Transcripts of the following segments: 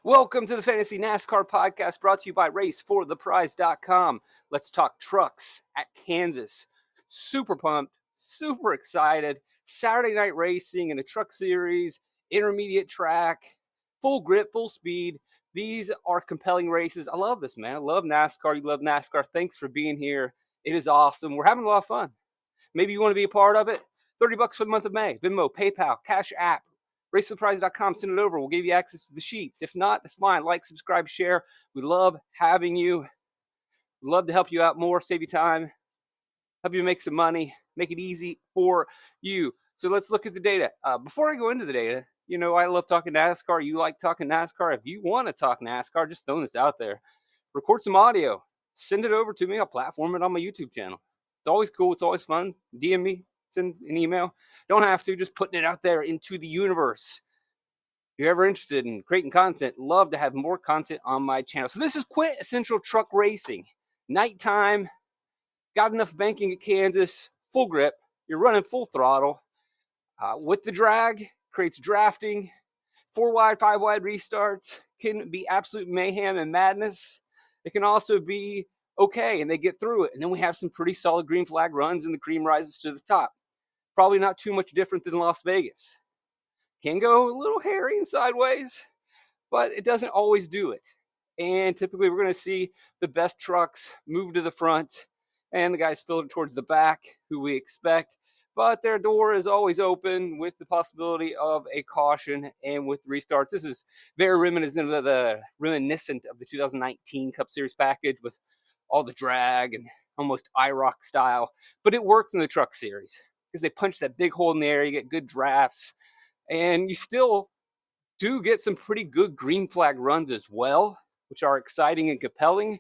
Welcome to the Fantasy NASCAR podcast brought to you by racefortheprize.com. Let's talk trucks at Kansas. Super pumped, super excited. Saturday night racing in the truck series, intermediate track, full grip, full speed. These are compelling races. I love this, man. I love NASCAR. You love NASCAR. Thanks for being here. It is awesome. We're having a lot of fun. Maybe you want to be a part of it. $30 for the month of May. Venmo, PayPal, Cash App. RaceForThePrize.com, send it over. We'll give you access to the sheets. If not, that's fine. Like, subscribe, share. We love having you. We'd love to help you out more, save you time, help you make some money, make it easy for you. So let's look at the data. Before I go into the data, you know, I love talking NASCAR. You like talking NASCAR. If you want to talk NASCAR, just throwing this out there. Record some audio. Send it over to me. I'll platform it on my YouTube channel. It's always cool. It's always fun. DM me. Send an email. Don't have to. Just putting it out there into the universe. If you're ever interested in creating content, love to have more content on my channel. So this is quintessential truck racing. Nighttime. Got enough banking at Kansas. Full grip. You're running full throttle. With the drag, creates drafting. 4 wide, 5 wide restarts. Can be absolute mayhem and madness. It can also be okay, and they get through it. And then we have some pretty solid green flag runs, and the cream rises to the top. Probably not too much different than Las Vegas. Can go a little hairy and sideways, but it doesn't always do it. And typically we're going to see the best trucks move to the front and the guys filter towards the back, who we expect. But their door is always open with the possibility of a caution and with restarts. This is very reminiscent of the 2019 Cup Series package with all the drag and almost IROC style. But it works in the truck series because they punch that big hole in the air. You get good drafts. And you still do get some pretty good green flag runs as well, which are exciting and compelling.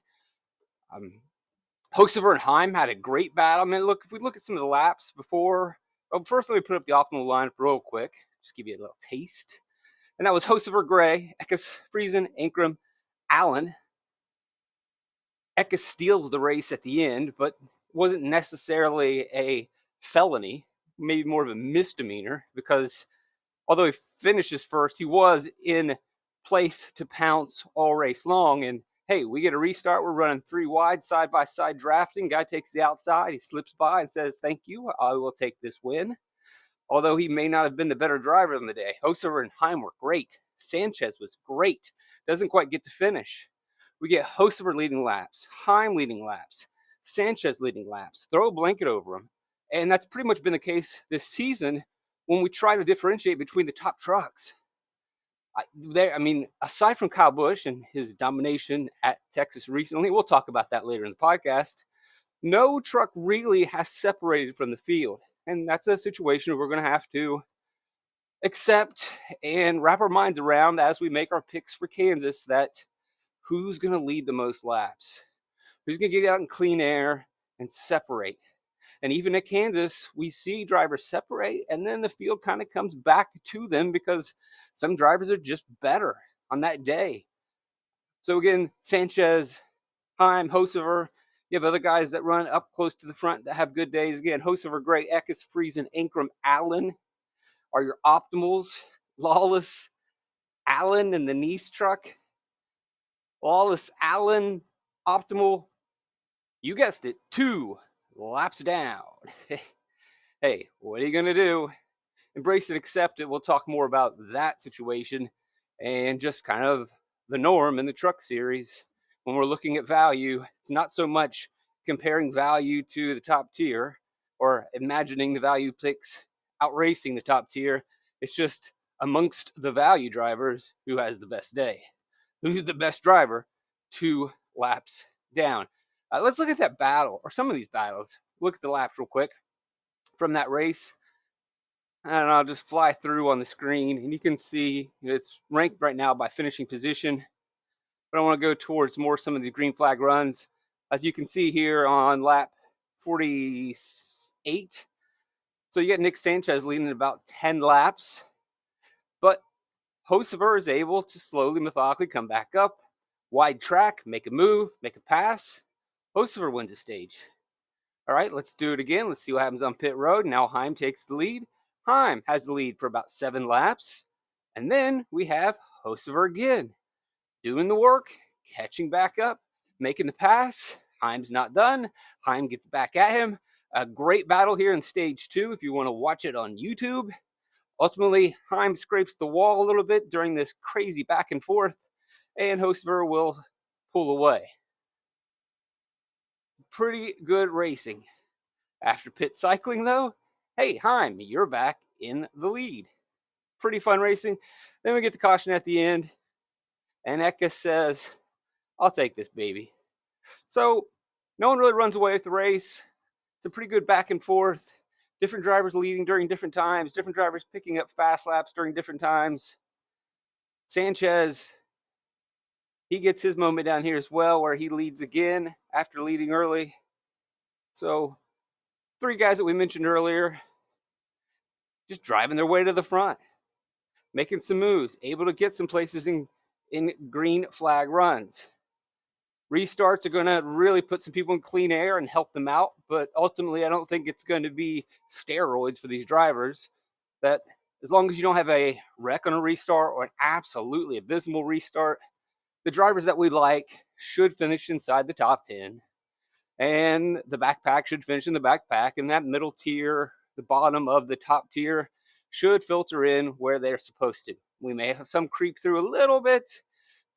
Hocevar and Heim had a great battle. I mean, look, if we look at some of the laps before, well, first let me put up the optimal lineup real quick, just give you a little taste. And that was Hocevar, Gray, Eckes, Friesen, Ankrum, Allen. Eckes steals the race at the end, but wasn't necessarily a felony, maybe more of a misdemeanor, because although he finishes first, he was in place to pounce all race long. And hey, we get a restart. We're running 3 wide, side-by-side drafting. Guy takes the outside. He slips by and says, thank you. I will take this win. Although he may not have been the better driver in the day. Hocevar and Heim were great. Sanchez was great. Doesn't quite get to finish. We get Hocevar leading laps, Heim leading laps, Sanchez leading laps. Throw a blanket over him. And that's pretty much been the case this season when we try to differentiate between the top trucks. Aside from Kyle Busch and his domination at Texas recently, we'll talk about that later in the podcast, no truck really has separated from the field. And that's a situation we're going to have to accept and wrap our minds around as we make our picks for Kansas, that who's going to lead the most laps, who's going to get out in clean air and separate. And even at Kansas, we see drivers separate, and then the field kind of comes back to them because some drivers are just better on that day. So again, Sanchez, Heim, Hocevar. You have other guys that run up close to the front that have good days. Again, Hocevar, Gray, Eckes, Friesen, Ankrum, Allen are your optimals. Lawless, Allen, and the Nice truck. Lawless, Allen, optimal. You guessed it, 2 laps down. Hey, what are you going to do? Embrace it, accept it. We'll talk more about that situation and just kind of the norm in the truck series. When we're looking at value, it's not so much comparing value to the top tier or imagining the value picks outracing the top tier. It's just amongst the value drivers, who has the best day, who's the best driver 2 laps down. Let's look at that battle, or some of these battles. Look at the laps real quick from that race. And I'll just fly through on the screen, and you can see it's ranked right now by finishing position. But I want to go towards more some of these green flag runs. As you can see here on lap 48. So you get Nick Sanchez leading about 10 laps. But Hocevar is able to slowly, methodically come back up. Wide track, make a move, make a pass. Hocevar wins the stage. All right, let's do it again. Let's see what happens on pit road. Now Heim takes the lead. Heim has the lead for about 7 laps. And then we have Hocevar again. doing the work, catching back up, making the pass. Heim's not done. Heim gets back at him. A great battle here in stage 2 if you want to watch it on YouTube. Ultimately, Heim scrapes the wall a little bit during this crazy back and forth, and Hocever will pull away. Pretty good racing. After pit cycling, though, hey, Heim, you're back in the lead. Pretty fun racing. Then we get the caution at the end, and Eka says, I'll take this baby. So no one really runs away with the race. It's a pretty good back and forth. Different drivers leading during different times, different drivers picking up fast laps during different times. Sanchez, he gets his moment down here as well, where he leads again after leading early. So 3 guys that we mentioned earlier, just driving their way to the front, making some moves, able to get some places in green flag runs. Restarts are going to really put some people in clean air and help them out, but ultimately I don't think it's going to be steroids for these drivers. That as long as you don't have a wreck on a restart or an absolutely abysmal restart, the drivers that we like should finish inside the top 10, and the backpack should finish in the backpack, and that middle tier, the bottom of the top tier, should filter in where they're supposed to. We may have some creep through a little bit,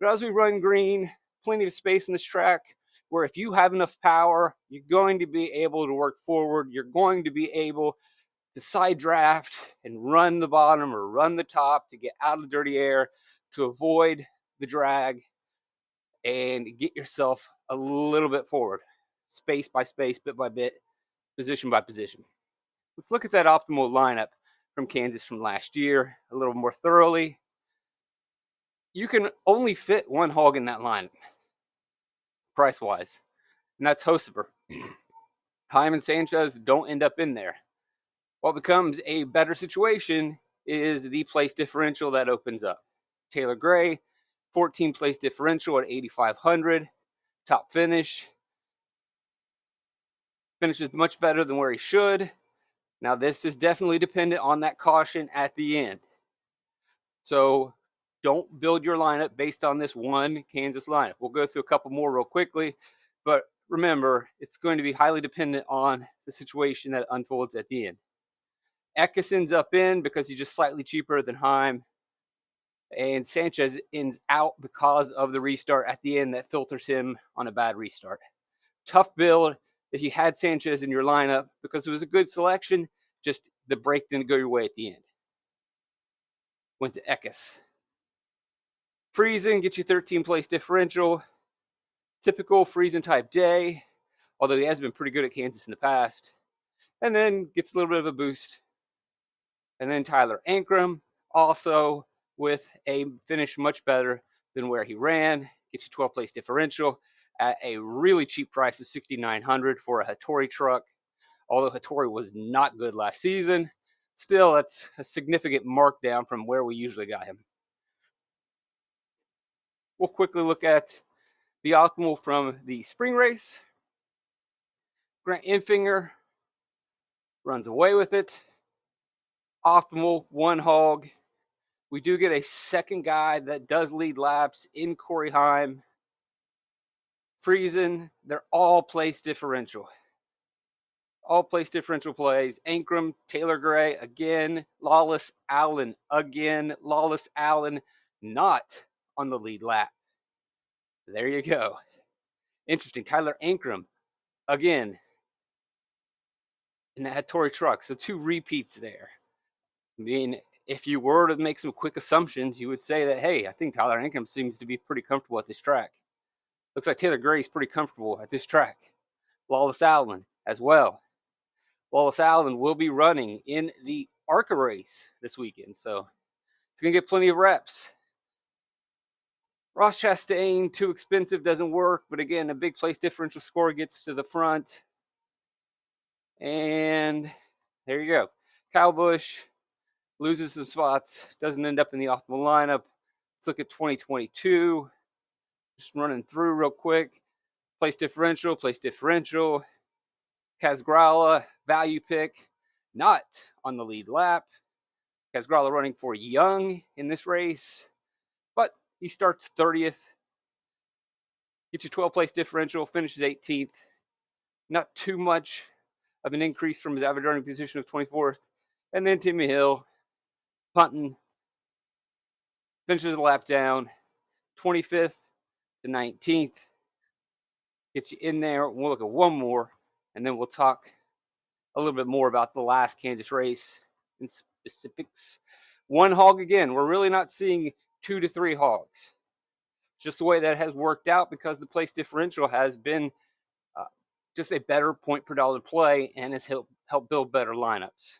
but as we run green, plenty of space in this track where if you have enough power, you're going to be able to work forward. You're going to be able to side draft and run the bottom or run the top to get out of the dirty air, to avoid the drag and get yourself a little bit forward, space by space, bit by bit, position by position. Let's look at that optimal lineup from Kansas from last year a little more thoroughly. You can only fit one hog in that lineup, price-wise, and that's Hocever. Heim and Sanchez don't end up in there. What becomes a better situation is the place differential that opens up. Taylor Gray, 14 place differential at 8,500. Top finish. Finishes much better than where he should. Now, this is definitely dependent on that caution at the end. So don't build your lineup based on this one Kansas lineup. We'll go through a couple more real quickly, but remember, it's going to be highly dependent on the situation that unfolds at the end. Eckes ends up in because he's just slightly cheaper than Heim, and Sanchez ends out because of the restart at the end that filters him on a bad restart. Tough build if you had Sanchez in your lineup because it was a good selection, just the break didn't go your way at the end. Went to Eckes. Friesen gets you 13 place differential. Typical Friesen type day, although he has been pretty good at Kansas in the past. And then gets a little bit of a boost. And then Tyler Ankrum, also with a finish much better than where he ran. Gets you 12 place differential at a really cheap price of $6,900 for a Hattori truck. Although Hattori was not good last season, still that's a significant markdown from where we usually got him. We'll quickly look at the optimal from the spring race. Grant Enfinger runs away with it. Optimal, one hog. We do get a second guy that does lead laps in Corey Heim. Friesen, they're all place differential. All place differential plays. Ankrum, Taylor Gray, again. Lawless Allen, again. Lawless Allen, not on the lead lap. There you go. Interesting. Tyler Ankrum, again, in that Hattori truck. So 2 repeats there. I mean, if you were to make some quick assumptions, you would say that, hey, I think Tyler Ankrum seems to be pretty comfortable at this track. Looks like Taylor Gray is pretty comfortable at this track. Lawless Allen as well. Lawless Allen will be running in the ARCA race this weekend, so it's going to get plenty of reps. Ross Chastain, too expensive, doesn't work, but again, a big place differential score gets to the front. And there you go. Kyle Busch loses some spots, doesn't end up in the optimal lineup. Let's look at 2022. Just running through real quick. Place differential. Kazgrala, value pick, not on the lead lap. Kazgrala running for Young in this race. But He starts 30th, gets you 12 place differential, finishes 18th. Not too much of an increase from his average earning position of 24th. And then Timmy Hill, punting, finishes a lap down, 25th to 19th. Gets you in there. We'll look at one more, and then we'll talk a little bit more about the last Kansas race in specifics. One hog again. We're really not seeing 2 to 3 hogs. It's just the way that has worked out because the place differential has been just a better point per dollar play and has helped build better lineups.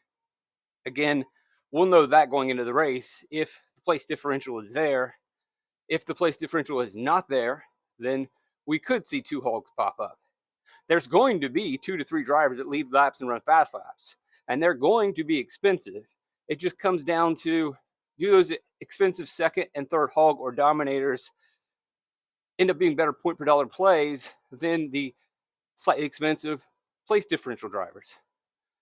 Again, we'll know that going into the race if the place differential is there. If the place differential is not there, then we could see 2 hogs pop up. There's going to be 2 to 3 drivers that lead laps and run fast laps, and they're going to be expensive. It just comes down to, do those expensive second and third hog or dominators end up being better point per dollar plays than the slightly expensive place differential drivers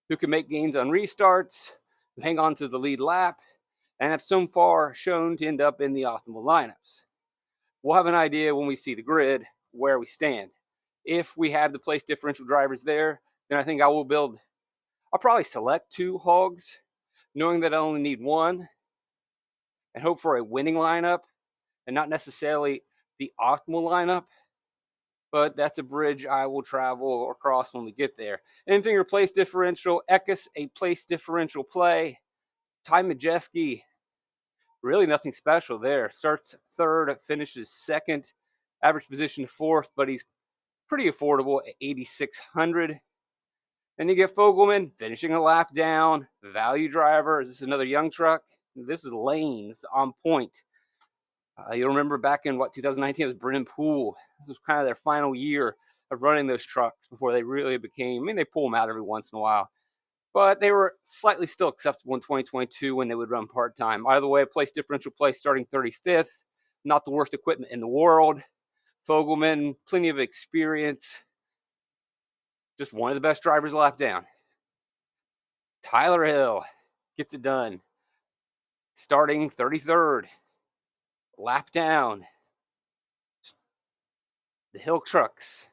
who can make gains on restarts, who hang on to the lead lap, and have so far shown to end up in the optimal lineups. We'll have an idea when we see the grid where we stand. If we have the place differential drivers there, then I think I'll probably select 2 hogs, knowing that I only need 1, and hope for a winning lineup and not necessarily the optimal lineup. But that's a bridge I will travel across when we get there. Infinger place differential, Eckes a place differential play. Ty Majeski, really nothing special there. Starts 3rd, finishes 2nd, average position 4th, but he's pretty affordable at 8,600. Then you get Fogelman finishing a lap down, value driver. Is this another young truck? This is Lane. This is on point. You'll remember back in 2019, it was Brennan Poole. This was kind of their final year of running those trucks before they really became, they pull them out every once in a while, but they were slightly still acceptable in 2022 when they would run part-time. Either way, place differential place starting 35th, not the worst equipment in the world. Fogelman, plenty of experience, just one of the best drivers lap down. Tyler Hill gets it done, starting 33rd, lap down. The Hill trucks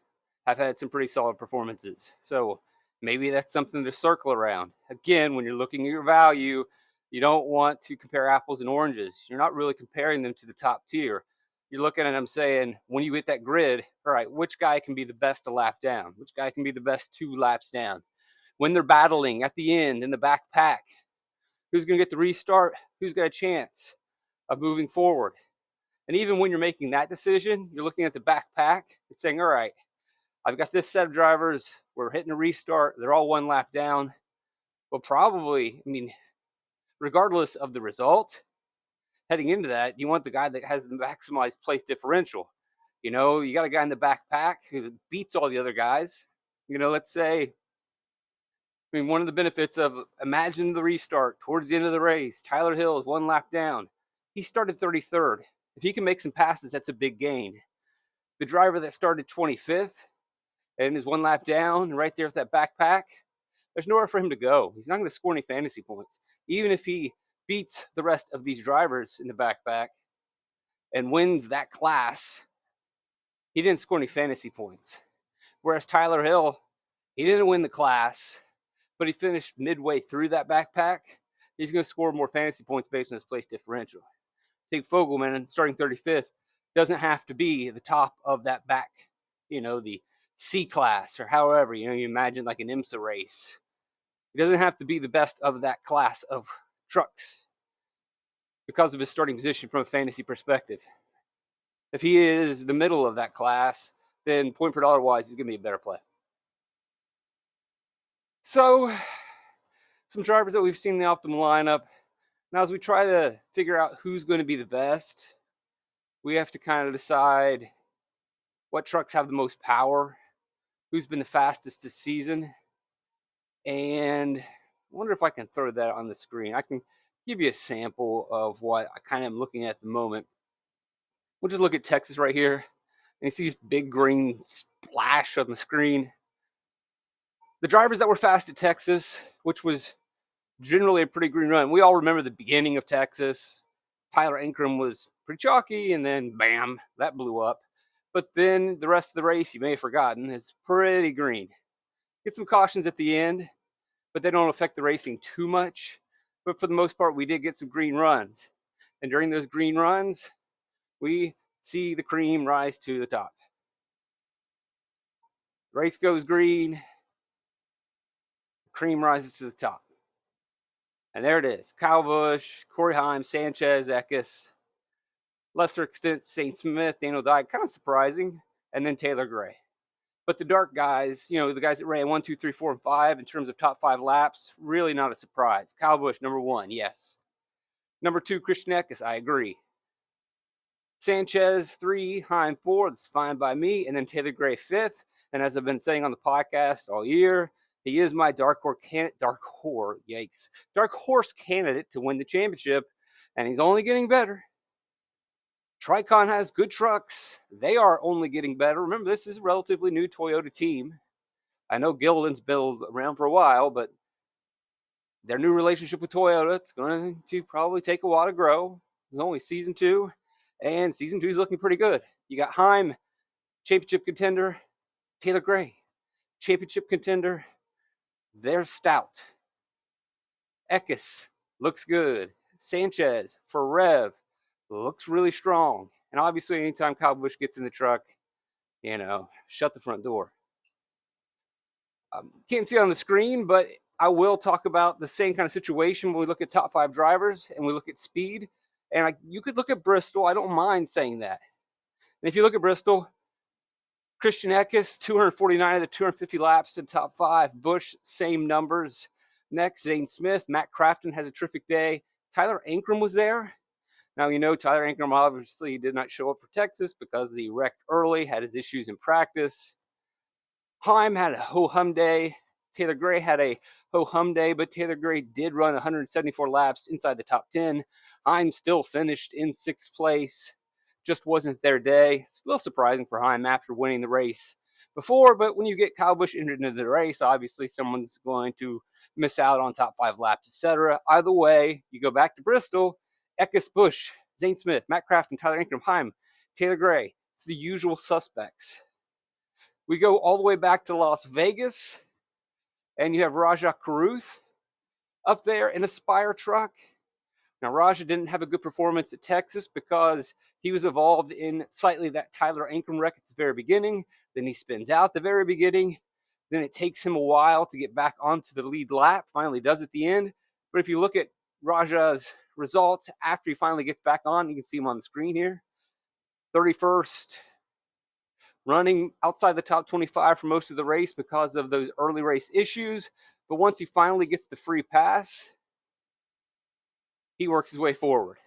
have had some pretty solid performances, so maybe that's something to circle around. Again, when you're looking at your value, you don't want to compare apples and oranges. You're not really comparing them to the top tier. You're looking at them saying, when you hit that grid, all right, which guy can be the best to lap down? Which guy can be the best 2 laps down? When they're battling at the end in the back pack, who's going to get the restart? Who's got a chance of moving forward? And even when you're making that decision, you're looking at the back pack and saying, all right, I've got this set of drivers. We're hitting a restart. They're all 1 lap down. Well, probably, regardless of the result, heading into that, you want the guy that has the maximized place differential. You got a guy in the back pack who beats all the other guys. Let's say, one of the benefits of imagine the restart towards the end of the race. Tyler Hill is 1 lap down. He started 33rd. If he can make some passes, that's a big gain. The driver that started 25th and is 1 lap down right there with that backpack, there's nowhere for him to go. He's not going to score any fantasy points. Even if he beats the rest of these drivers in the backpack and wins that class, he didn't score any fantasy points. Whereas Tyler Hill, he didn't win the class, but he finished midway through that backpack. He's going to score more fantasy points based on his place differential. Take Fogelman, starting 35th, doesn't have to be the top of that back, the C class or however, you imagine like an IMSA race. He doesn't have to be the best of that class of trucks because of his starting position from a fantasy perspective. If he is the middle of that class, then point per dollar wise, he's going to be a better play. So, some drivers that we've seen in the optimal lineup. Now, as we try to figure out who's going to be the best, we have to kind of decide what trucks have the most power, who's been the fastest this season, and I wonder if I can throw that on the screen. I can give you a sample of what I kind of am looking at the moment. We'll just look at Texas right here, and you see this big green splash on the screen. The drivers that were fast at Texas, which was generally a pretty green run. We all remember the beginning of Texas. Tyler Ankrum was pretty chalky, and then bam, that blew up. But then the rest of the race, you may have forgotten, is pretty green. Get some cautions at the end, but they don't affect the racing too much. But for the most part, we did get some green runs. And during those green runs, we see the cream rise to the top. Race goes green, cream rises to the top. And there it is. Kyle Busch, Corey Heim, Sanchez, Eckes, lesser extent, St. Smith, Daniel Dye, kind of surprising, and then Taylor Gray. But the dark guys, the guys that ran 1, 2, 3, 4, and 5 in terms of top 5 laps, really not a surprise. Kyle Busch, number 1, yes. Number 2, Christian Eckes, I agree. Sanchez, 3, Heim, 4, that's fine by me, and then Taylor Gray, 5th. And as I've been saying on the podcast all year, he is my dark horse candidate to win the championship, and he's only getting better. Tricon has good trucks. They are only getting better. Remember, this is a relatively new Toyota team. I know Gilliland's been around for a while, but their new relationship with Toyota, it's going to probably take a while to grow. It's only season 2, and season 2 is looking pretty good. You got Heim, championship contender. Taylor Gray, championship contender. They're stout. Eckes looks good. Sanchez for Rev looks really strong. And obviously, anytime Kyle Busch gets in the truck, shut the front door. Can't see it on the screen, but I will talk about the same kind of situation when we look at top 5 drivers and we look at speed. And you could look at Bristol. I don't mind saying that. And if you look at Bristol, Christian Eckes, 249 of the 250 laps in top 5. Busch, same numbers. Next, Zane Smith. Matt Crafton has a terrific day. Tyler Ankrum was there. Now, Tyler Ankrum obviously did not show up for Texas because he wrecked early, had his issues in practice. Heim had a ho-hum day. Taylor Gray had a ho-hum day, but Taylor Gray did run 174 laps inside the top 10. Heim still finished in 6th place. Just wasn't their day. It's a little surprising for Heim after winning the race before, but when you get Kyle Busch entered into the race, obviously someone's going to miss out on top 5 laps, etc. Either way, you go back to Bristol, Eckes, Busch, Zane Smith, Matt Crafton, Tyler Ankrum, Heim, Taylor Gray. It's the usual suspects. We go all the way back to Las Vegas, and you have Rajah Caruth up there in a Spire truck. Now, Rajah didn't have a good performance at Texas because he was involved in slightly that Tyler Ankrum wreck at the very beginning. Then he spins out the very beginning. Then it takes him a while to get back onto the lead lap. Finally does at the end. But if you look at Rajah's results after he finally gets back on, you can see him on the screen here. 31st, running outside the top 25 for most of the race because of those early race issues. But once he finally gets the free pass, he works his way forward.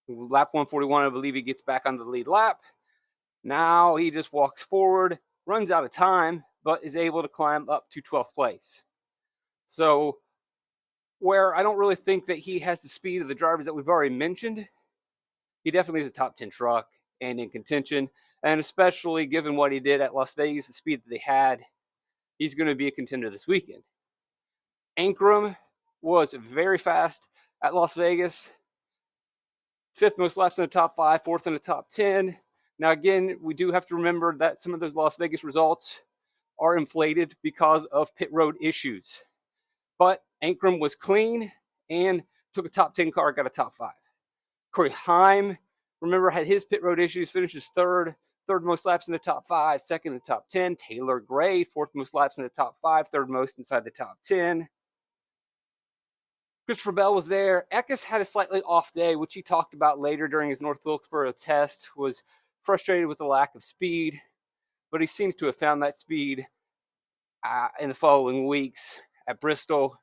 Lap 141, I believe he gets back on the lead lap. Now he just walks forward, runs out of time, but is able to climb up to 12th place. So where I don't really think that he has the speed of the drivers that we've already mentioned, he definitely is a top 10 truck and in contention. And especially given what he did at Las Vegas, the speed that they had, he's going to be a contender this weekend. Ankrum was very fast at Las Vegas. 5th most laps in the top 5, 4th in the top 10. Now, again, we do have to remember that some of those Las Vegas results are inflated because of pit road issues. But Ankrum was clean and took a top 10 car, got a top 5. Corey Heim, remember, had his pit road issues, finishes third most laps in the top 5, 2nd in the top 10. Taylor Gray, 4th most laps in the top 5, 3rd most inside the top 10. Christopher Bell was there. Eckes had a slightly off day, which he talked about later during his North Wilkesboro test, was frustrated with the lack of speed, but he seems to have found that speed in the following weeks at Bristol,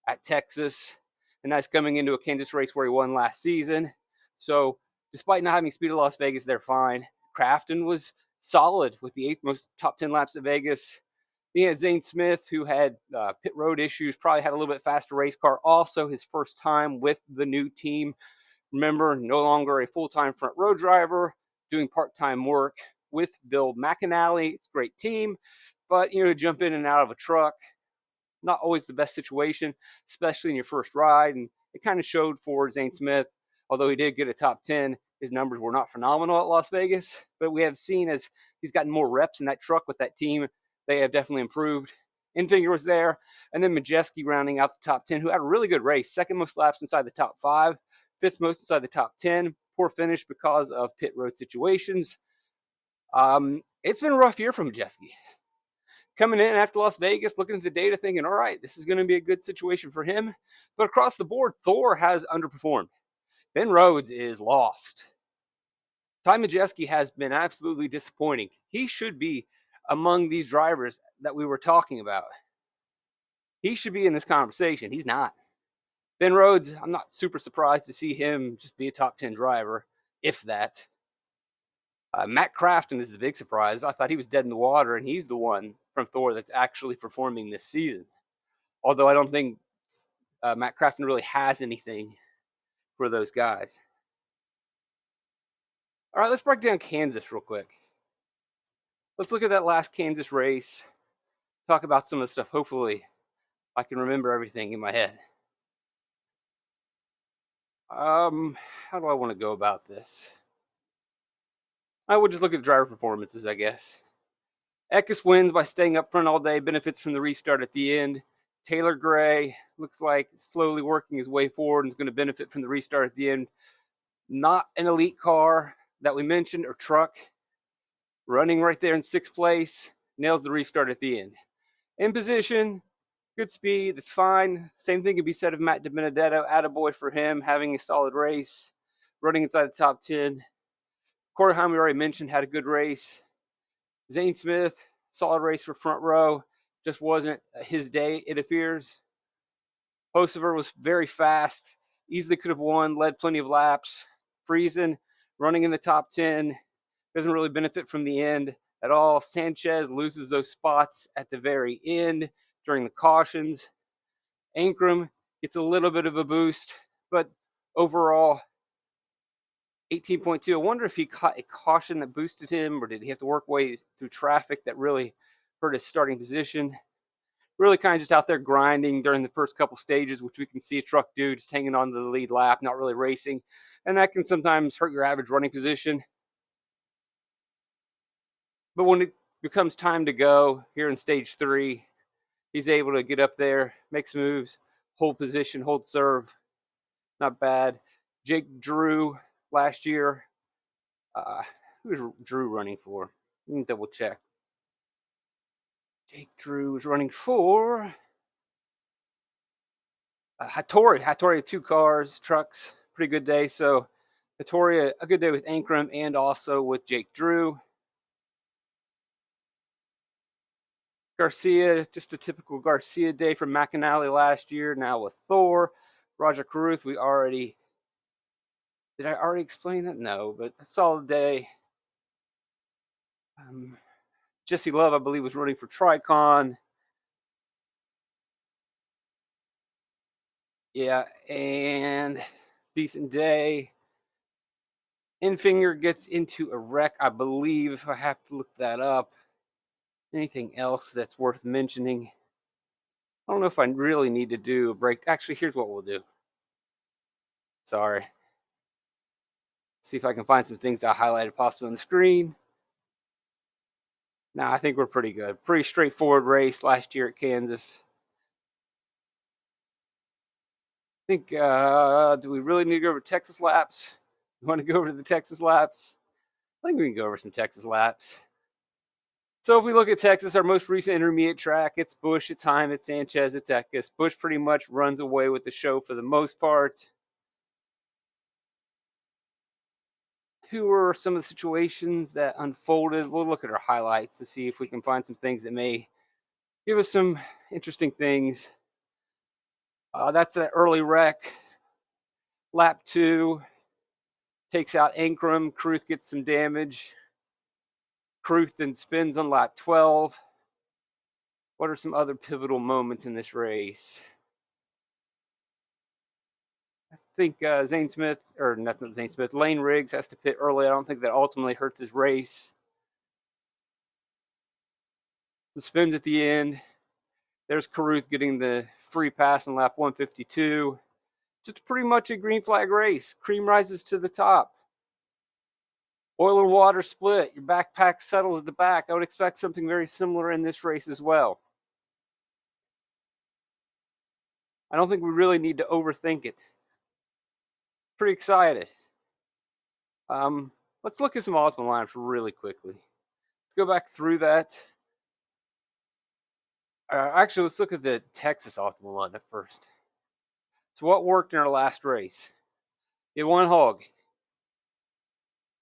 at Texas, and that's coming into a Kansas race where he won last season. So despite not having speed at Las Vegas, they're fine. Crafton was solid with the 8th most top 10 laps at Vegas. He had Zane Smith, who had pit road issues, probably had a little bit faster race car. Also, his first time with the new team. Remember, no longer a full-time front row driver, doing part-time work with Bill McAnally. It's a great team, but, to jump in and out of a truck, not always the best situation, especially in your first ride. And it kind of showed for Zane Smith. Although he did get a top 10, his numbers were not phenomenal at Las Vegas. But we have seen as he's gotten more reps in that truck with that team, they have definitely improved. Infinger was there. And then Majeski rounding out the top 10, who had a really good race. Second most laps inside the top 5, fifth most inside the top 10. Poor finish because of pit road situations. It's been a rough year for Majeski. Coming in after Las Vegas, looking at the data, thinking, all right, this is going to be a good situation for him. But across the board, Thor has underperformed. Ben Rhodes is lost. Ty Majeski has been absolutely disappointing. He should be among these drivers that we were talking about. He should be in this conversation. He's not. Ben Rhodes, I'm not super surprised to see him just be a top 10 driver, if that. Matt Crafton is the big surprise. I thought he was dead in the water, and he's the one from Thor that's actually performing this season. Although I don't think Matt Crafton really has anything for those guys. All right, let's break down Kansas real quick. Let's look at that last Kansas race, talk about some of the stuff. Hopefully, I can remember everything in my head. How do I want to go about this? I would just look at the driver performances, I guess. Eckes wins by staying up front all day, benefits from the restart at the end. Taylor Gray looks like slowly working his way forward and is going to benefit from the restart at the end. Not an elite car that we mentioned or truck. Running right there in 6th place, nails the restart at the end. In position, good speed, that's fine. Same thing can be said of Matt DiBenedetto. Attaboy for him, having a solid race. Running inside the top 10. Corey Heim, we already mentioned, had a good race. Zane Smith, solid race for front row. Just wasn't his day, it appears. Hocevar was very fast. Easily could have won, led plenty of laps. Friesen, running in the top 10. Doesn't really benefit from the end at all. Sanchez loses those spots at the very end during the cautions. Ankrum gets a little bit of a boost, but overall, 18.2. I wonder if he caught a caution that boosted him, or did he have to work way through traffic that really hurt his starting position? Really kind of just out there grinding during the first couple stages, which we can see a truck do, just hanging on to the lead lap, not really racing. And that can sometimes hurt your average running position. But when it becomes time to go here in stage 3, he's able to get up there, make some moves, hold position, hold serve. Not bad. Jake Drew last year. Who was Drew running for? Let me double check. Jake Drew was running for Hattori. Hattori had 2 cars, trucks. Pretty good day. So Hattori, a good day with Ankrum and also with Jake Drew. Garcia, just a typical Garcia day from McAnally last year. Now with Thor. Roger Carruth, did I already explain that? No, but a solid day. Jesse Love, I believe, was running for Tricon. Yeah, and decent day. Infinger gets into a wreck, I believe, if I have to look that up. Anything else that's worth mentioning? I don't know if I really need to do a break. Actually, here's what we'll do. Sorry. See if I can find some things that I highlighted possibly on the screen. Nah, I think we're pretty good. Pretty straightforward race last year at Kansas. I think, do we really need to go over Texas laps? You want to go over the Texas laps? I think we can go over some Texas laps. So if we look at Texas, our most recent intermediate track, it's Busch, it's Heim, it's Sanchez, it's Eckes. Busch pretty much runs away with the show for the most part. Who were some of the situations that unfolded? We'll look at our highlights to see if we can find some things that may give us some interesting things. That's an early wreck. Lap 2 takes out Ankrum. Carruth gets some damage. Carruth then spins on lap 12. What are some other pivotal moments in this race? I think Zane Smith, or not Zane Smith, Lane Riggs has to pit early. I don't think that ultimately hurts his race. The spins at the end. There's Carruth getting the free pass in lap 152. Just pretty much a green flag race. Cream rises to the top. Oil and water split. Your backpack settles at the back. I would expect something very similar in this race as well. I don't think we really need to overthink it. Pretty excited. Let's look at some ultimate lineups really quickly. Let's go back through that. Actually, let's look at the Texas optimal lineup first. So what worked in our last race? You had one hog.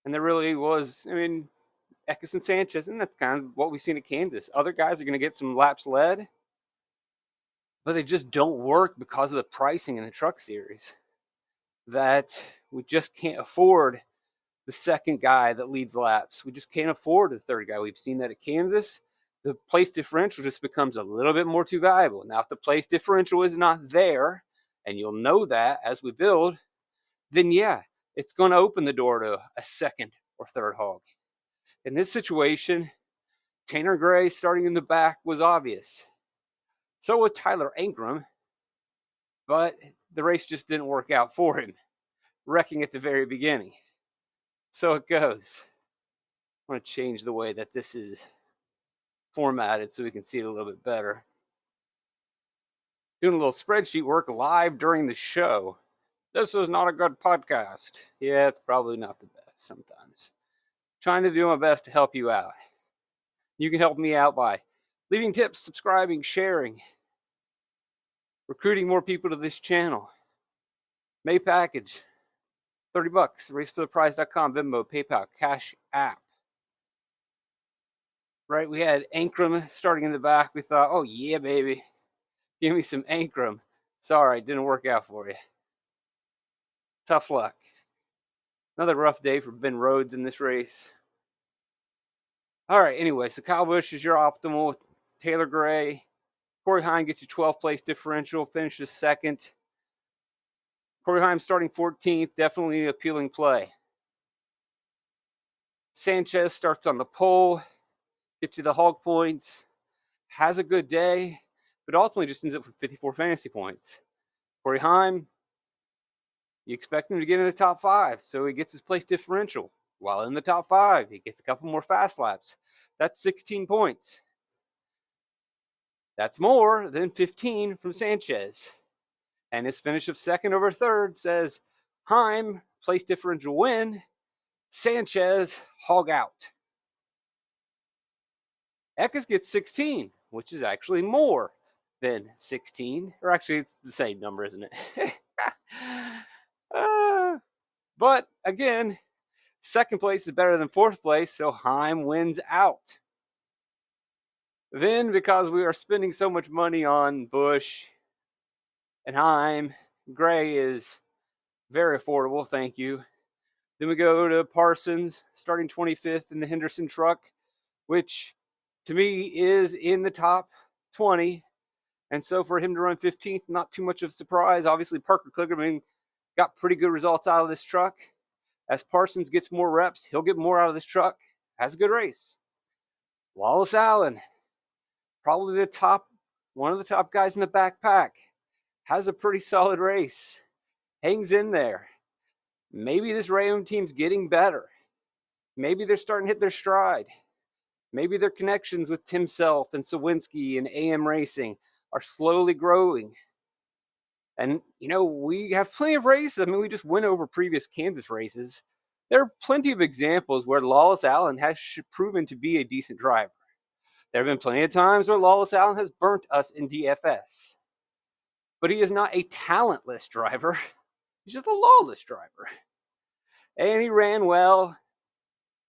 And there really was, Eckes and Sanchez, and that's kind of what we've seen at Kansas. Other guys are going to get some laps led, but they just don't work because of the pricing in the truck series. That we just can't afford the second guy that leads laps. We just can't afford the third guy. We've seen that at Kansas. The place differential just becomes a little bit more too valuable. Now, if the place differential is not there, and you'll know that as we build, then yeah, it's going to open the door to a second or third hog. In this situation, Tanner Gray starting in the back was obvious. So was Tyler Ankrum, but the race just didn't work out for him, wrecking at the very beginning. So it goes. I want to change the way that this is formatted so we can see it a little bit better. Doing a little spreadsheet work live during the show. This is not a good podcast. Yeah, it's probably not the best sometimes. Trying to do my best to help you out. You can help me out by leaving tips, subscribing, sharing, recruiting more people to this channel. May package, $30, racefortheprize.com, Venmo, PayPal, Cash App. Right, we had Ankrum starting in the back. We thought, oh yeah, baby, give me some Ankrum. Sorry, it didn't work out for you. Tough luck. Another rough day for Ben Rhodes in this race. All right, anyway, so Kyle Busch is your optimal. Taylor Gray. Corey Heim gets you 12th place differential, finishes second. Corey Heim starting 14th, definitely an appealing play. Sanchez starts on the pole, gets you the hog points, has a good day, but ultimately just ends up with 54 fantasy points. Corey Heim, you expect him to get in the top 5, so he gets his place differential. While in the top 5, he gets a couple more fast laps. That's 16 points. That's more than 15 from Sanchez. And his finish of second over third says Heim, place differential win, Sanchez, hog out. Eckes gets 16, which is actually more than 16. Or actually, it's the same number, isn't it? But again, second place is better than fourth place, so Heim wins out. Then, because we are spending so much money on Busch and Heim, Gray is very affordable, thank you. Then we go to Parsons, starting 25th in the Henderson truck, which to me is in the top 20. And so for him to run 15th, not too much of a surprise. Obviously, Parker Kligerman got pretty good results out of this truck. As Parsons gets more reps, he'll get more out of this truck. Has a good race. Wallace Allen, probably one of the top guys in the backpack, has a pretty solid race. Hangs in there. Maybe this Rayom team's getting better. Maybe they're starting to hit their stride. Maybe their connections with Tim Self and Sawinski and AM Racing are slowly growing. And, we have plenty of races. We just went over previous Kansas races. There are plenty of examples where Lawless Allen has proven to be a decent driver. There have been plenty of times where Lawless Allen has burnt us in DFS. But he is not a talentless driver. He's just a lawless driver. And he ran well.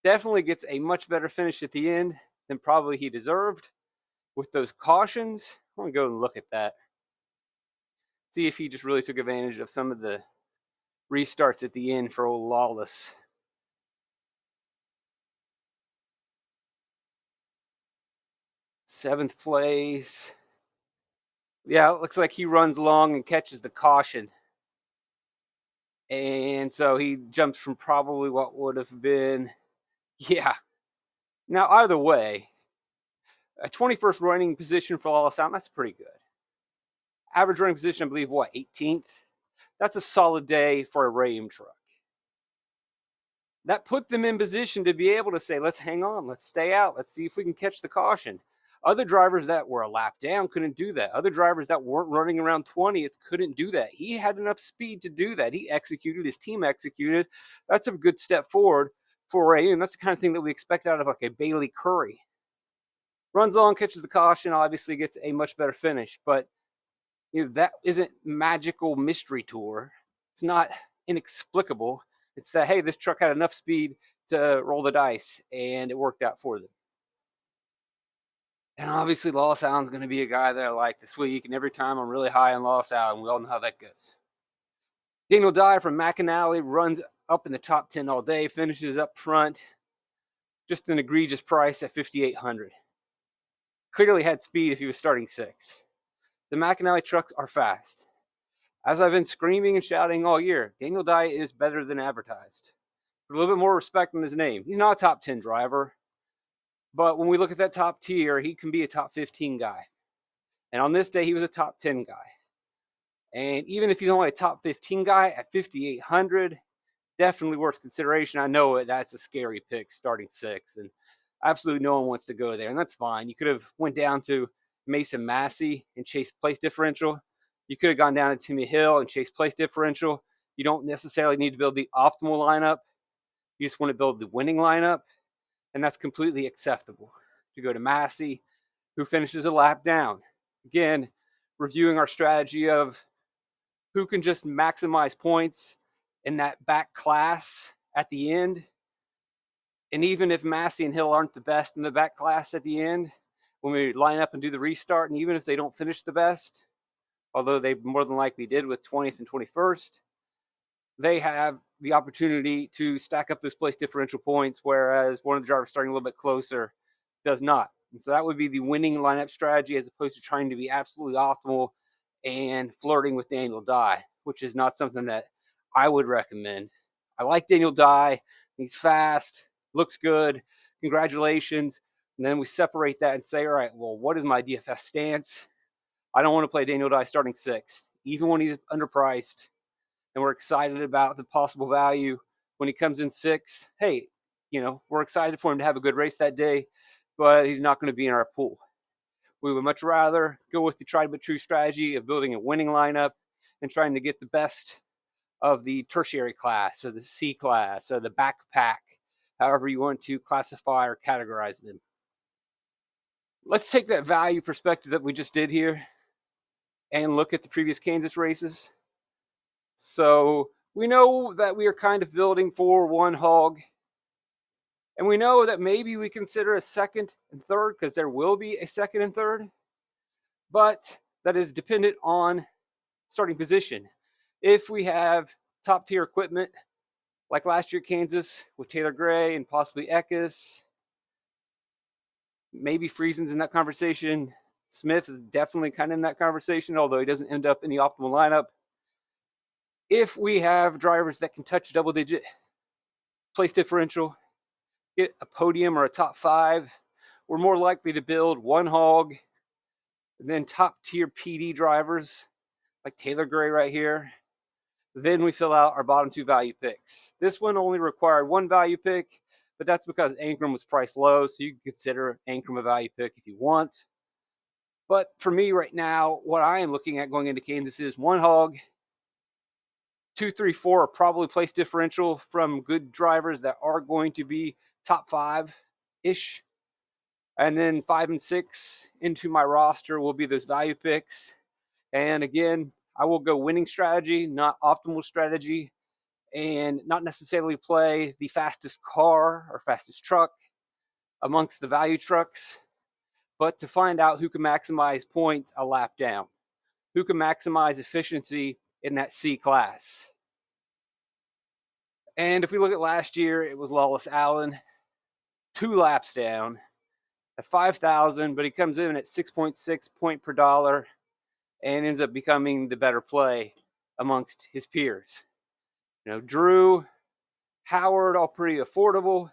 Definitely gets a much better finish at the end than probably he deserved. With those cautions, I'm going to go and look at that. See if he just really took advantage of some of the restarts at the end for old Lawless. Seventh place. Yeah, it looks like he runs long and catches the caution. And so he jumps from probably what would have been, yeah. Now, either way, a 21st running position for Lawless Allen, that's pretty good. Average running position, I believe, 18th? That's a solid day for a Ram truck. That put them in position to be able to say, let's hang on, let's stay out, let's see if we can catch the caution. Other drivers that were a lap down couldn't do that. Other drivers that weren't running around 20th couldn't do that. He had enough speed to do that. He executed, his team executed. That's a good step forward for Ray, and that's the kind of thing that we expect out of like a Bailey Curry. Runs long, catches the caution, obviously gets a much better finish, but that isn't magical mystery tour. It's not inexplicable. It's that, hey, this truck had enough speed to roll the dice, and it worked out for them. And obviously, Lost Allen's going to be a guy that I like this week, and every time I'm really high on Lost Allen. We all know how that goes. Daniel Dye from McAnally runs up in the top 10 all day, finishes up front. Just an egregious price at $5,800. Clearly had speed if he was starting 6th. The McAnally trucks are fast. As I've been screaming and shouting all year, Daniel Dye is better than advertised. Put a little bit more respect on his name. He's not a top 10 driver, but when we look at that top tier, he can be a top 15 guy. And on this day, he was a top 10 guy. And even if he's only a top 15 guy at 5,800, definitely worth consideration. I know that's a scary pick starting 6th, and absolutely no one wants to go there, and that's fine. You could have went down to Mason Massey and chased place differential. You could have gone down to Timmy Hill and chased place differential. You don't necessarily need to build the optimal lineup. You just want to build the winning lineup, and that's completely acceptable. To go to Massey, who finishes a lap down. Again, reviewing our strategy of who can just maximize points in that back class at the end. And even if Massey and Hill aren't the best in the back class at the end, when we line up and do the restart, and even if they don't finish the best, although they more than likely did with 20th and 21st, they have the opportunity to stack up those place differential points, whereas one of the drivers starting a little bit closer does not. And so that would be the winning lineup strategy, as opposed to trying to be absolutely optimal and flirting with Daniel Dye, which is not something that I would recommend. I like Daniel Dye. He's fast, looks good. Congratulations. And then we separate that and say, all right, well, what is my DFS stance? I don't want to play Daniel Dye starting 6th, even when he's underpriced. And we're excited about the possible value when he comes in 6th. Hey, we're excited for him to have a good race that day, but he's not going to be in our pool. We would much rather go with the tried but true strategy of building a winning lineup and trying to get the best of the tertiary class or the C class or the backpack, however you want to classify or categorize them. Let's take that value perspective that we just did here and look at the previous Kansas races. So we know that we are kind of building for one hog. And we know that maybe we consider a second and third, because there will be a second and third. But that is dependent on starting position. If we have top tier equipment, like last year at Kansas with Taylor Gray and possibly Eckes, maybe Friesen's in that conversation. Smith is definitely kind of in that conversation, although he doesn't end up in the optimal lineup. If we have drivers that can touch double digit place differential, get a podium or a top 5, we're more likely to build one hog, and then top tier PD drivers like Taylor Gray right here. Then we fill out our bottom 2 value picks. This one only required 1 value pick, but that's because Ankrum was priced low, so you can consider Ankrum a value pick if you want. But for me right now, what I am looking at going into Kansas is 1 hog, 2, 3, 4 are probably place differential from good drivers that are going to be top 5-ish. And then 5 and 6 into my roster will be those value picks. And again, I will go winning strategy, not optimal strategy, and not necessarily play the fastest car or fastest truck amongst the value trucks, but to find out who can maximize points a lap down, who can maximize efficiency in that C class. And if we look at last year, it was Lawless Allen, 2 laps down at 5,000, but he comes in at 6.6 point per dollar and ends up becoming the better play amongst his peers. Drew, Howard, all pretty affordable.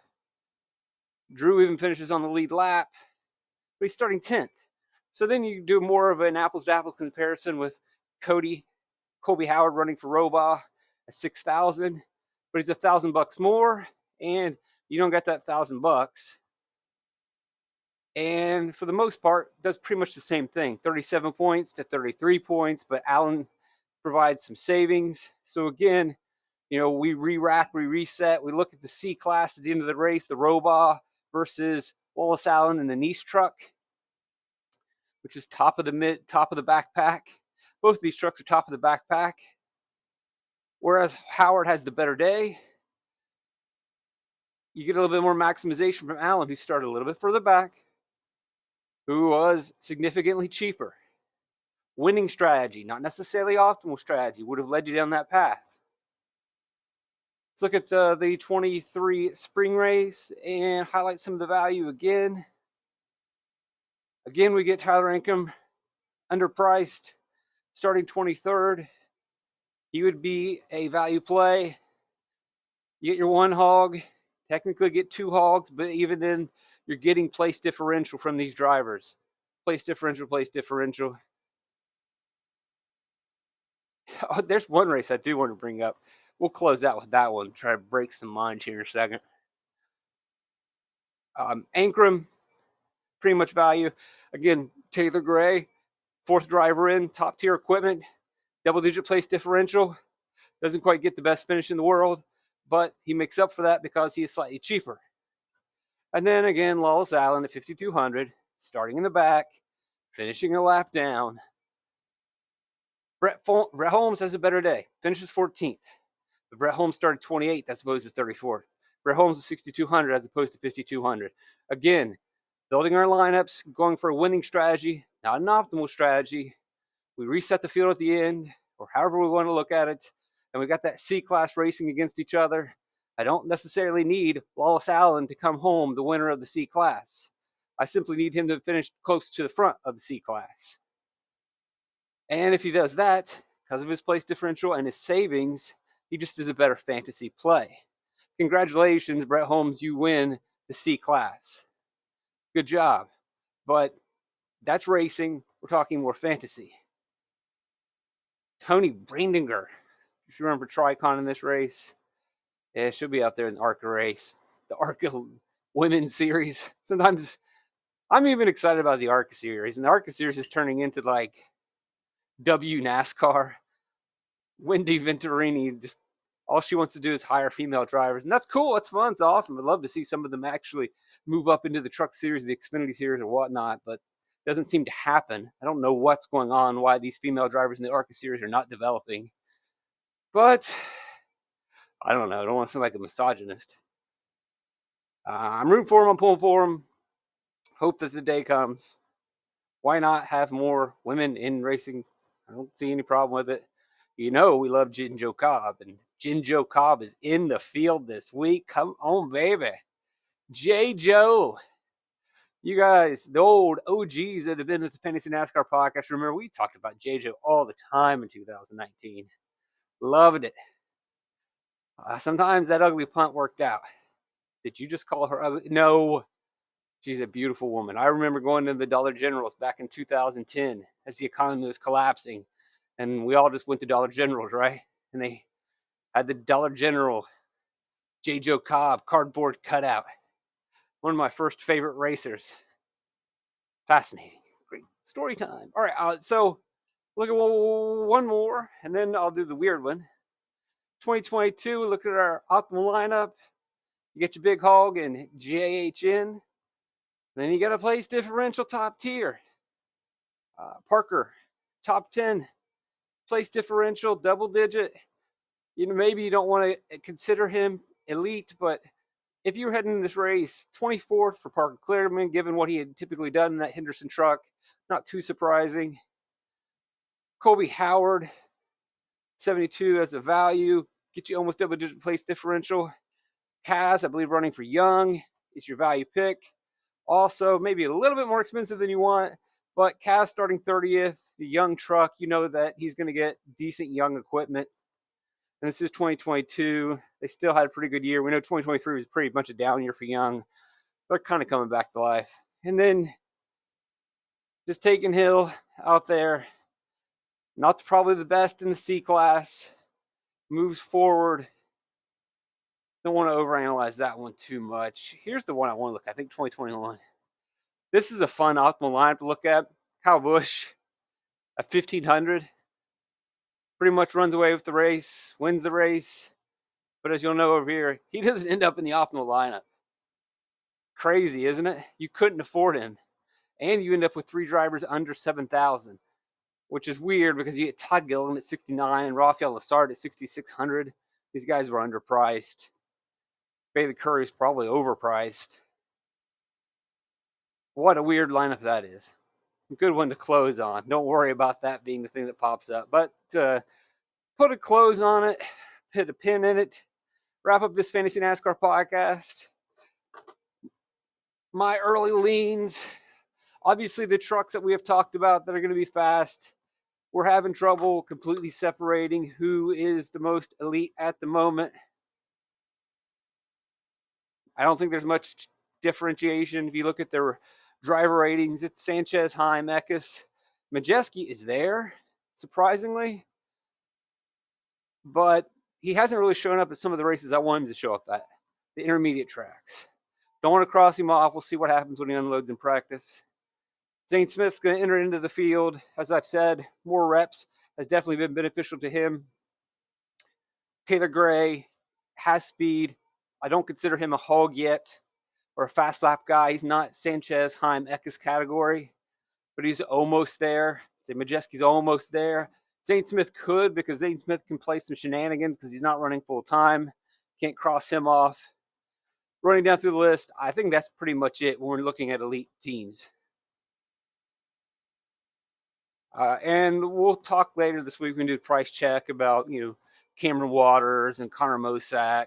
Drew even finishes on the lead lap, but he's starting 10th. So then you do more of an apples to apples comparison with Cody Colby Howard running for Robaugh at 6,000, but he's $1,000 more, and you don't get that $1,000. And for the most part, does pretty much the same thing, 37 points to 33 points, but Allen provides some savings. So again, we re-rack, we reset, we look at the C class at the end of the race, the Robaugh versus Wallace Allen and the Nice truck, which is top of the backpack. Both of these trucks are top of the backpack. Whereas Howard has the better day, you get a little bit more maximization from Allen, who started a little bit further back, who was significantly cheaper. Winning strategy, not necessarily optimal strategy, would have led you down that path. Let's look at the 23 spring race and highlight some of the value again. Again, we get Tyler Ankrum underpriced, starting 23rd. He would be a value play. You get your one hog, technically get two hogs, but even then, you're getting place differential from these drivers. Place differential. Oh, there's one race I do want to bring up. We'll close out with that one. Try to break some mind here in a second. Ankrum, pretty much value. Again, Taylor Gray, fourth driver in, top tier equipment, double-digit place differential. Doesn't quite get the best finish in the world, but he makes up for that because he is slightly cheaper. And then again, Wallace Allen at 5,200, starting in the back, finishing a lap down. Brett Holmes has a better day, finishes 14th. But Brett Holmes started 28th as opposed to 34th. Brett Holmes is 6,200 as opposed to 5,200. Again, building our lineups, going for a winning strategy, not an optimal strategy. We reset the field at the end, or however we want to look at it, and we got that C-class racing against each other. I don't necessarily need Wallace Allen to come home the winner of the C-class. I simply need him to finish close to the front of the C-class. And if he does that, because of his place differential and his savings, he just is a better fantasy play. Congratulations, Brett Holmes, you win the C-class. Good job. But that's racing. We're talking more fantasy. Tony Brandinger. If you remember Tricon in this race, yeah, she'll be out there in the ARCA race. The ARCA Women's Series. Sometimes I'm even excited about the ARCA Series. And the ARCA Series is turning into like NASCAR. Wendy Venturini, just all she wants to do is hire female drivers. And that's cool. That's fun. It's awesome. I'd love to see some of them actually move up into the truck series, the Xfinity series or whatnot. But it doesn't seem to happen. I don't know what's going on, why these female drivers in the ARCA series are not developing. But I don't know. I don't want to sound like a misogynist. I'm rooting for them. I'm pulling for them. Hope that the day comes. Why not have more women in racing? I don't see any problem with it. We love Jinjo Cobb, and Jinjo Cobb is in the field this week. Come on, baby. J. Joe. You guys, the old OGs that have been with the Fantasy NASCAR podcast, remember we talked about J. Joe all the time in 2019. Loved it. Sometimes that ugly punt worked out. Did you just call her ugly? No. She's a beautiful woman. I remember going to the Dollar Generals back in 2010 as the economy was collapsing. And we all just went to Dollar Generals, right? And they had the Dollar General J. Joe Cobb cardboard cutout. One of my first favorite racers. Fascinating. Great story time. All right, so look at one more, and then I'll do the weird one. 2022, look at our optimal lineup. You get your big hog and JHN. Then you got a place differential top tier. Parker, top 10. Place differential, double digit. Maybe you don't want to consider him elite, but if you're heading in this race, 24th for Parker Clearman, given what he had typically done in that Henderson truck, not too surprising. Colby Howard, 72 as a value, get you almost double-digit place differential. Kaz, I believe, running for Young is your value pick. Also, maybe a little bit more expensive than you want, but Kaz starting 30th, the Young truck, you know that he's going to get decent Young equipment. And this is 2022. They still had a pretty good year. We know 2023 was pretty much a down year for Young. They're kind of coming back to life. And then just taking Hill out there. Not probably the best in the C class. Moves forward. Don't want to overanalyze that one too much. Here's the one I want to look at. I think 2021. This is a fun optimal lineup to look at. Kyle Busch at 1,500. Pretty much runs away with the race, wins the race. But as you'll know over here, he doesn't end up in the optimal lineup. Crazy, isn't it? You couldn't afford him. And you end up with 3 drivers under 7,000, which is weird because you get Todd Gilliland at 69 and Rafael Lessard at 6,600. These guys were underpriced. Bailey Curry's probably overpriced. What a weird lineup that is. A good one to close on. Don't worry about that being the thing that pops up. But put a close on it, put a pin in it, wrap up this Fantasy NASCAR podcast. My early leans, obviously the trucks that we have talked about that are going to be fast. We're having trouble completely separating who is the most elite at the moment. I don't think there's much differentiation. If you look at their driver ratings, it's Sanchez, Heim, Eckes. Majeski is there, surprisingly. But he hasn't really shown up at some of the races I want him to show up at, the intermediate tracks. Don't want to cross him off. We'll see what happens when he unloads in practice. Zane Smith's going to enter into the field. As I've said, more reps has definitely been beneficial to him. Taylor Gray has speed. I don't consider him a hog yet or a fast lap guy. He's not Sanchez, Heim, Eckes category, but he's almost there. Say Majeski's almost there. Zane Smith could, because Zane Smith can play some shenanigans because he's not running full time. Can't cross him off. Running down through the list, I think that's pretty much it when we're looking at elite teams. And we'll talk later this week. We can do a price check about, Cameron Waters and Connor Mosack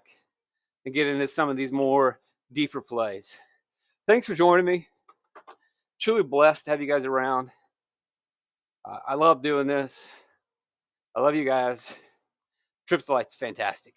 and get into some of these more deeper plays. Thanks for joining me. Truly blessed to have you guys around. I love doing this. I love you guys. Trip to the Light's fantastic.